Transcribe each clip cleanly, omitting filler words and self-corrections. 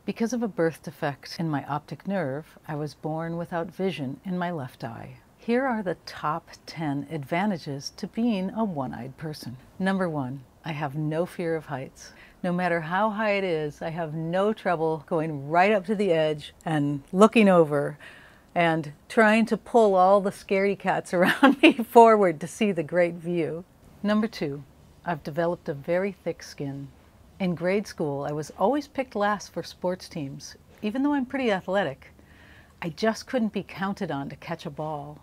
Because of a birth defect in my optic nerve, I was born without vision in my left eye. Here are the top 10 advantages to being a one-eyed person. Number 1, I have no fear of heights. No matter how high it is, I have no trouble going right up to the edge and looking over and trying to pull all the scaredy cats around me forward to see the great view. Number 2, I've developed a very thick skin. In grade school, I was always picked last for sports teams. Even though I'm pretty athletic, I just couldn't be counted on to catch a ball.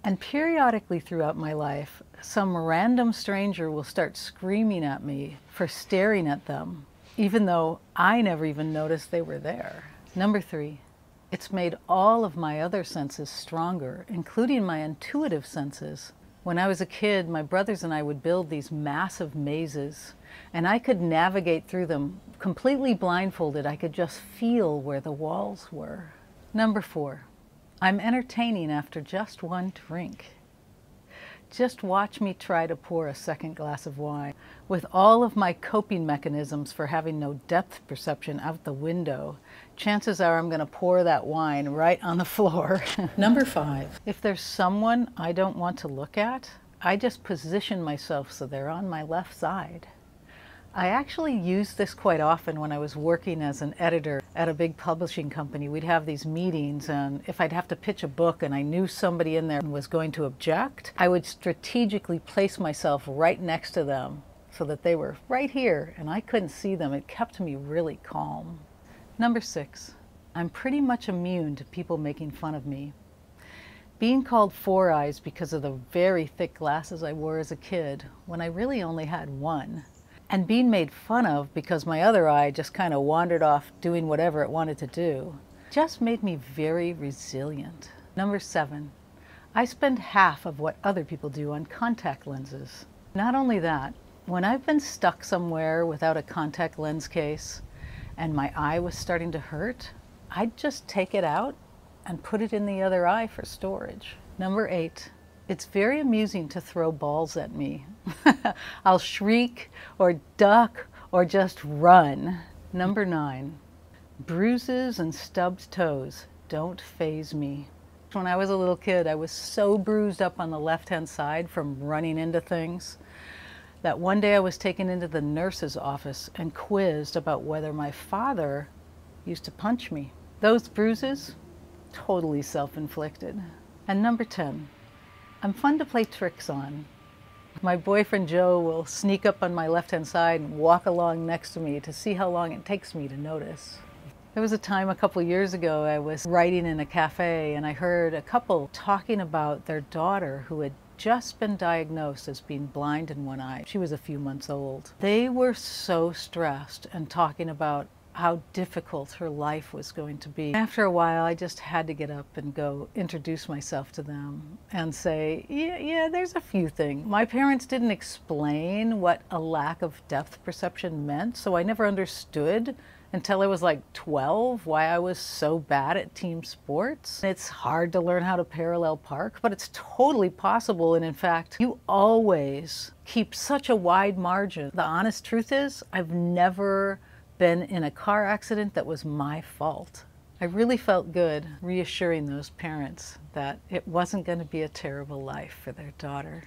And periodically throughout my life, some random stranger will start screaming at me for staring at them, even though I never even noticed they were there. Number 3, it's made all of my other senses stronger, including my intuitive senses. When I was a kid, my brothers and I would build these massive mazes, and I could navigate through them completely blindfolded. I could just feel where the walls were. Number 4, I'm entertaining after just one drink. Just watch me try to pour a second glass of wine. With all of my coping mechanisms for having no depth perception out the window, chances are I'm going to pour that wine right on the floor. Number 5, if there's someone I don't want to look at, I just position myself so they're on my left side. I actually used this quite often when I was working as an editor at a big publishing company. We'd have these meetings, and if I'd have to pitch a book and I knew somebody in there was going to object, I would strategically place myself right next to them so that they were right here and I couldn't see them. It kept me really calm. Number 6, I'm pretty much immune to people making fun of me. Being called Four Eyes because of the very thick glasses I wore as a kid when I really only had one, and being made fun of because my other eye just kind of wandered off doing whatever it wanted to do, just made me very resilient. Number 7, I spend half of what other people do on contact lenses. Not only that, when I've been stuck somewhere without a contact lens case and my eye was starting to hurt, I'd just take it out and put it in the other eye for storage. Number 8, it's very amusing to throw balls at me. I'll shriek or duck or just run. Number 9, bruises and stubbed toes don't faze me. When I was a little kid, I was so bruised up on the left-hand side from running into things that one day I was taken into the nurse's office and quizzed about whether my father used to punch me. Those bruises, totally self-inflicted. And number 10, I'm fun to play tricks on. My boyfriend Joe will sneak up on my left-hand side and walk along next to me to see how long it takes me to notice. There was a time a couple years ago I was writing in a cafe and I heard a couple talking about their daughter who had just been diagnosed as being blind in one eye. She was a few months old. They were so stressed and talking about how difficult her life was going to be. After a while, I just had to get up and go introduce myself to them and say, yeah, there's a few things. My parents didn't explain what a lack of depth perception meant, so I never understood until I was like 12 why I was so bad at team sports. It's hard to learn how to parallel park, but it's totally possible, and in fact, you always keep such a wide margin. The honest truth is, I've never been in a car accident that was my fault. I really felt good reassuring those parents that it wasn't going to be a terrible life for their daughter.